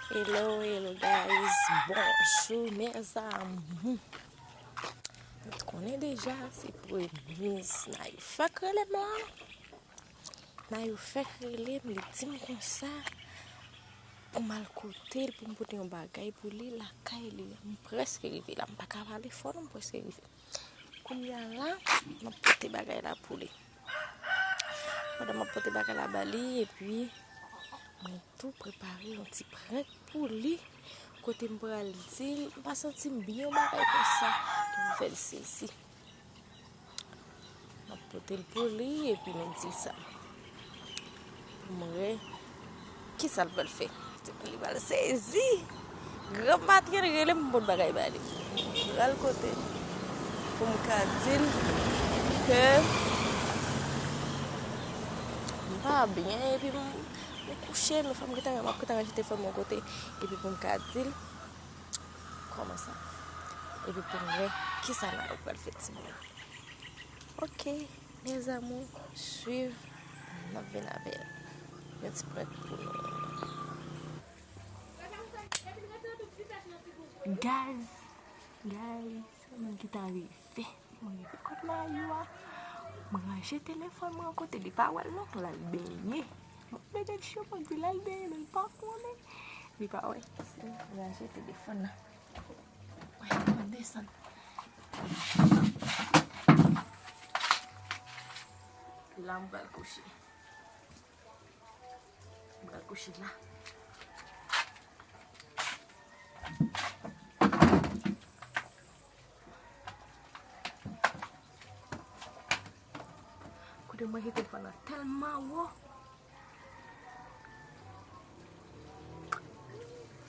Hello, hello guys. Bonjour mes amis. Vous connaissez déjà ces prémices. N'a eu fait que les morts. N'a eu fait que les me dit comme ça. Pour mal côté, pour me porter un bagage pour lui, la caille, presque arrivé. Là, je ne peux pas parler fort, presque arrivé. Comme il y a là, je vais porter bagage là pour lui. Je vais porter bagage là pour lui et puis je vais tout préparer un petit prêt pour lui. Côté me pral dire, pas sentir bien bagay comme ça. On fait ceci. On porter le pour lui et puis me dit ça. Moi, qui ça va le faire? Il va le saisir. Grand patron relé me bon bagay ba li. Là le côté pour me dire que pas bien et puis me coucher, me femme qui t'a acheté femme mon côté et puis pour me dire comment ça? Et puis pour moi, qui ça n'a pas le fait? Ok, mes amours, suivez notre vénavelle. Je suis prête pour nous. Guys, qui t'arrive? Mon écoute là, moi j'ai téléphone mon côté de pas ouais non là le baigner. Mais des choses pour dire là le baigner mais pas connaît. Il pas ouais. Là j'ai téléphone là. Ouais, on descend. Là on va le coucher. On va le coucher là. De moi j'ai téléphone tellement haut.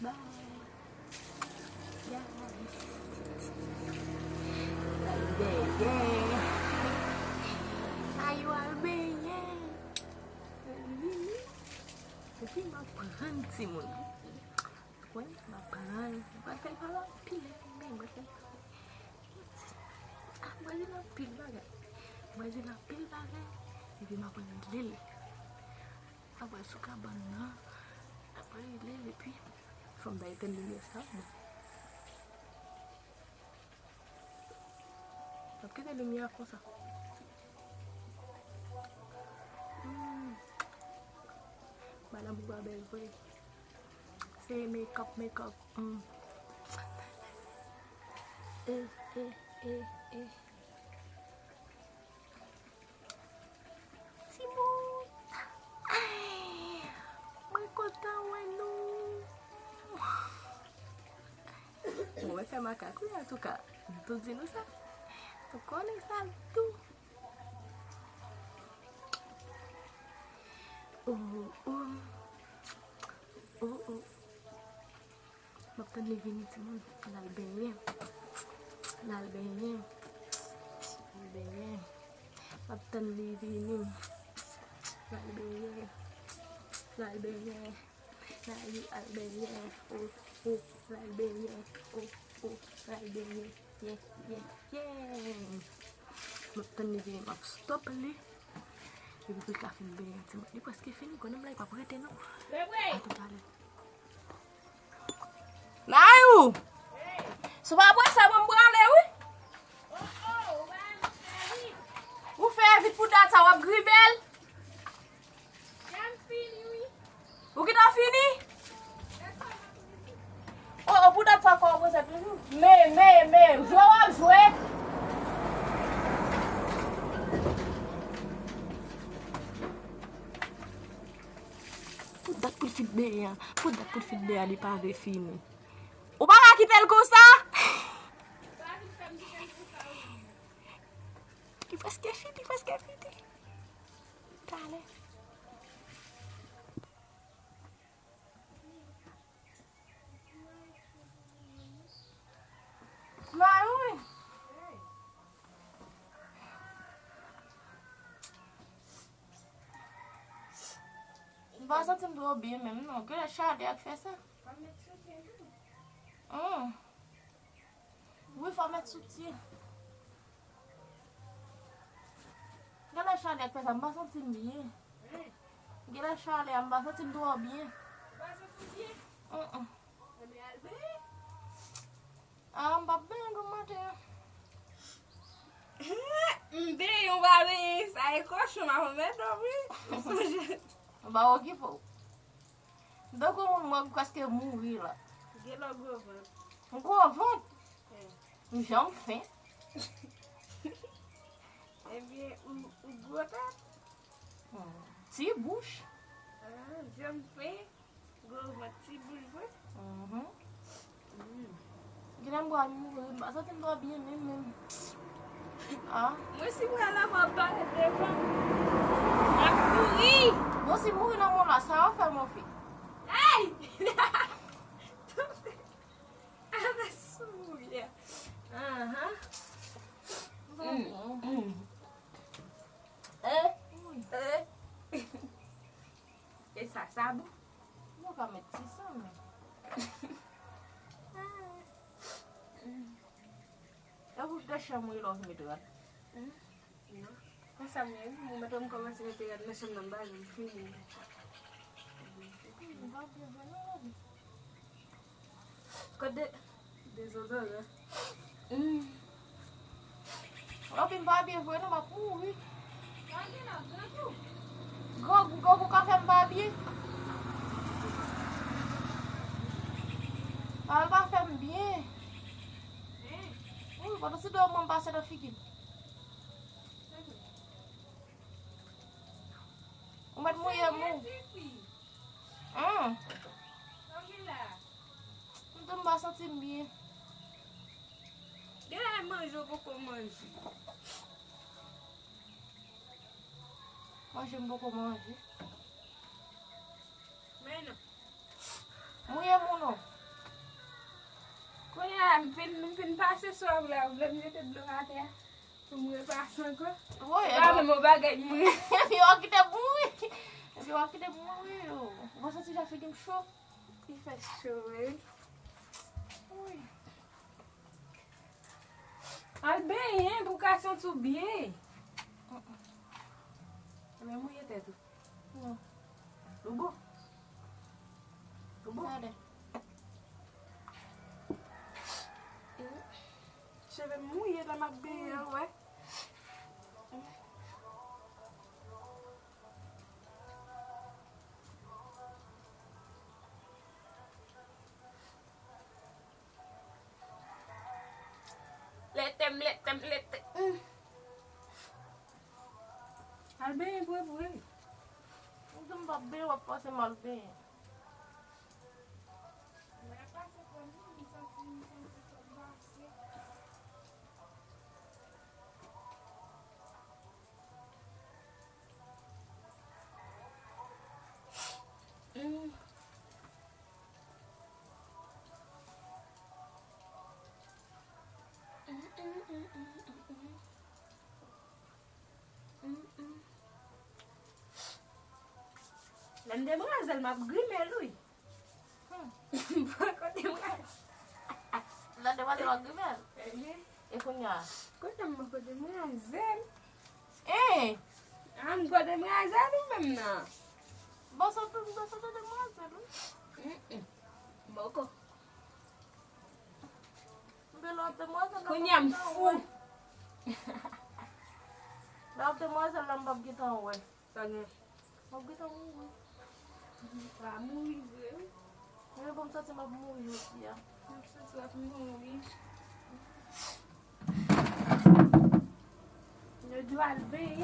Bye. Yeah. Ayo albeye. Et puis ma prendre Simon. Ouais, ma prendre. Va faire pas la pile mais ah, moi j'ai la pile bagay. Moi j'ai la pile bagay. Et puis ma prendre l'île. Après sous cabane. Après l'île et puis from there then le ça. Parce que des lumières comme ça. Madame Babel, c'est make-up. Simon! Moi, content, ouais, non! On va faire ma cacouille en tout cas. Tout dis-nous ça. Tu connais ça tout. Oh. M'attend les venir Simon. L'albérien. M'attend les venir. L'albérien. Oh, l'albérien. Oh, l'albérien. Yeah. M'attend les venir. Stop les. Et puis le café bien. C'est presque fini. Qu'on aime là, il pas prêter non. À tout à l'heure. Naïou! C'est pas bon ça va me branler, oui? Vous faites vite pour date, ça va gribel? Vous qui t'as fini? Oh, pour date, ça va commencer toujours. Mais, jouer. Pour date pour le fit bien, il n'est pas fini. Ou pas quitter le comme ça? Il presque fini. Allez. Oui. Je vais sentir bien même, non? Que la charde a fait ça? Oui, il faut mettre soutien. Que la charde a fait ça, je vais sentir bien. Que la charde a fait ça, je vais sentir bien. cochon, mas vou me dormir. Ba o que foi? Dá como uma coisa que morri lá. Que logo eu vou. Um govão? É. Um jão fém. É bien, o gota. Tibus. Ah, j'aime faire. Gros, petit bourgeois. Grande boa morrer. Mas eu tenho bien mesmo. Ah. Moi, si vous allez avoir parlé devant, a pourri. Você morre na mão lá, só foi meu filho. Ai! Ela suja. Aham. Essa sabe? Nunca me disse isso, eu vou deixar muito longe de lá. Essa mesmo, mas vamos começar a pegar nessa nambagem, filho. Cadê? Desodorante. Eu vim para a foi numa curva. Go café babi. Al café bien. Quando você deu uma passada fique. Umat mu ya mu. Então basta bien. Ela manjou pouco manjo. Manje pouco manje. Mano. Mu ya mu no. Quando ela me passa só lá, eu vou me meter do lado dela. Como passa agora? Oi, Fala meu bagulho. Pior que tá muito. Pior que tá muito. Você já fez um show? E faz show, hein? Ui. Olha bem, hein? Por causa de subir. A minha mulher é tudo. Não. Lugo? Lugo? Nada. Deixa eu ver, mulher da Mabel, ué. Letem. Olha bem, boi. Então babi eu posso mal bem. Lan demoiselle m'a grimé lui. Pourquoi demoiselle? Lá de bater logo mesmo. E cunha. Quando eu me demoiselle? Eh, Ah, não pode demoiselle mesmo não. você tá demais, Boko. Belo demais, Kunyam fu. Dá demais a lamba kita ué. Sange. Mau kita ué. Pra muito. Eu vou só semar muito dia. Não precisa muito. Eu dois bem.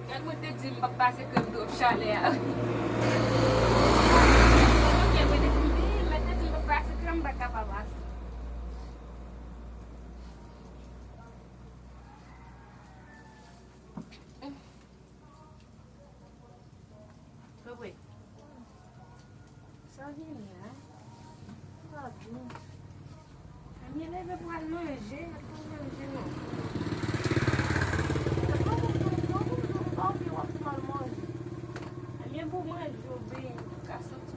Eu vou te dizer para passar que eu dou chalé. Eu vou te dizer, mas te dizer para passar que eu não vai acabar mais. Foi. Sozinha. Tadinho. A minha leva para manger, mas não manger não. A minha vou manjou bem, caçou tudo.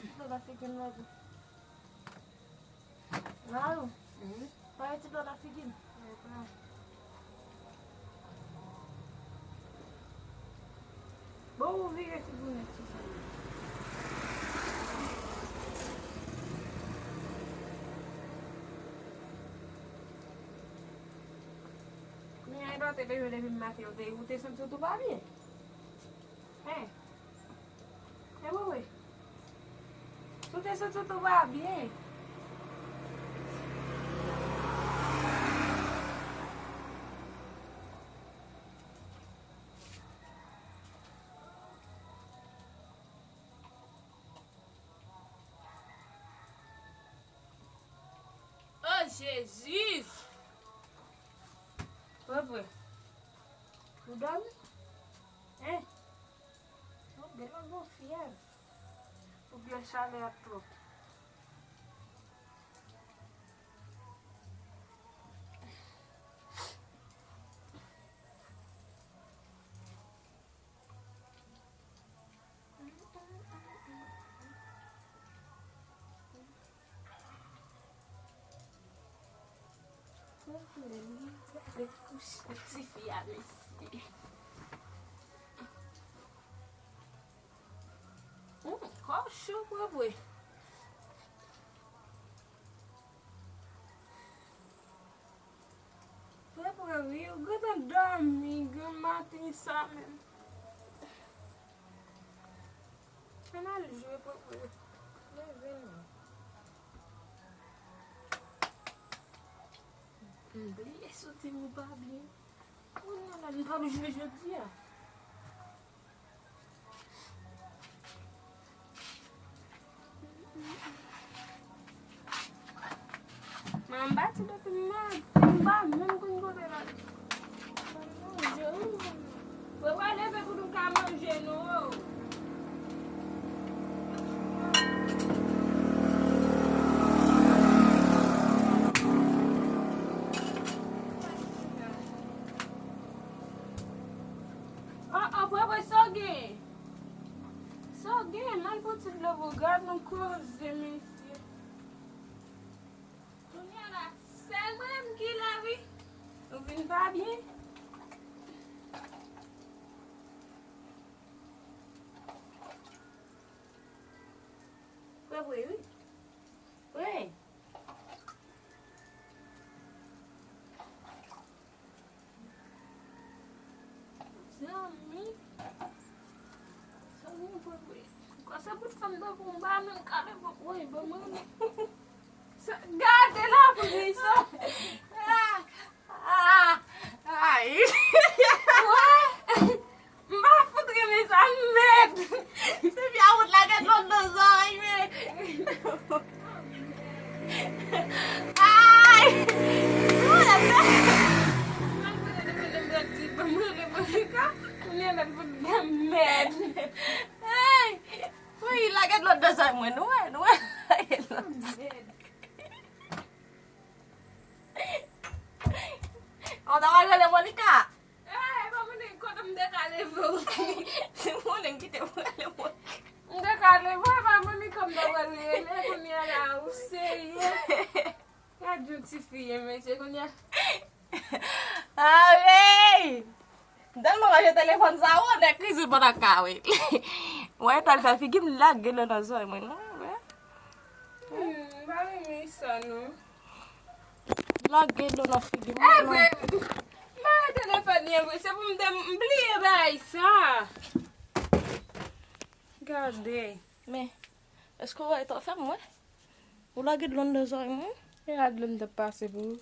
tu la fikin lagi. Lalu, pare tu la fikin. Vou ver aqui bonito. Minha irmã teve o livro Mateus, daí o texto tudo varia. É. É, ué. O texto tudo varia. Oh, Jesus! Ué. Tu dorme? É. Não, dela não fia. O biachar é a troca. Se fiar nesse. Qual chuva, boi? Eu gonna dormir, gonna tem salmon. Eu não jogo por ele. Isso tem um babinho. Não tá no joelho dia. Mas bate do timba, não consigo ver nada. Eu vou levar por um caminhão geno. Man put it level garden cause me. Dunia la sel même qui la vie. Vous venez pas bien? Oui. Oui. Você pode fazer um bar, não cabe oi, vamos. Gade lá por isso. Ai. Mas puta que me sabe. Você viu o lago dos olhos? Ai. Ui, lago dos olhos, não é? Não é? Ó, tao ăn lên Monica. Vamos nem quando me decalei vou. Muốn đừng cái tiểu lên một. Decalei vamos nem como da ele, com minha lá, o sei. É justifié, mas é com minha. Ê. Đang mà cái telephone sao á, nè cái gì mà đặt cào ấy. Quay toàn phải phim lag cái lên nó rồi mình nói. Vale me sano. Lag cái lên nó phim. Mas telefone você vamos dar blia vai sa. Cadê? Mẹ, est-ce qu'on va être ferme, ouais? Ou lag cái lên nó rồi mình. Adlum da passe bu.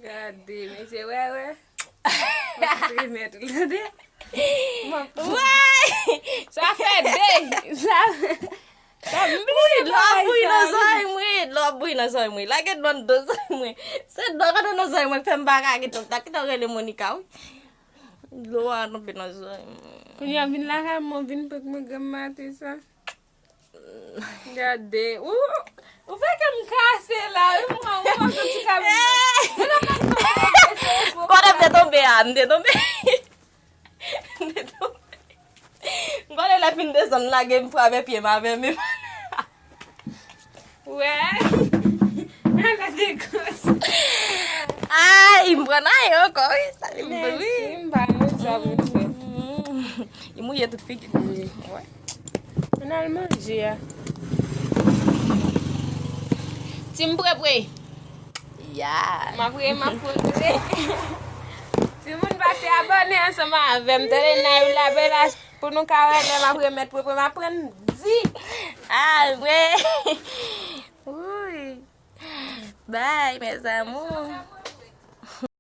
Cadê? Mas eu Primeiro, cadê? Uai! Ça fait day. Ça Lo bui na rồi mui la cái don do rồi mui. Se do ka na rồi mui pem ba ka gitu. Tak kita gele Monica. Lo ano bin na rồi. Kunya vin la ha mo vin pek me gamate ça. Cadê? O fait que me casse là, moi que tu cames. Agora de tomber, ande tomber. Agora la fin de son la game pour avec pied ma avec même. Ouais. On a des gosses. Ah, il me prend là encore, ça me Merci, m'ba ça vous. Il mouille tout pique. Ouais. On a le manger. Tu me prêt? Ya. Ma prêt. Si vous ne passez abonner ensemble avec me donner la belle pour nous caler ma prêt mettre pour m'apprendre 10. Ah, ouais. Oui. Bye, mes amours.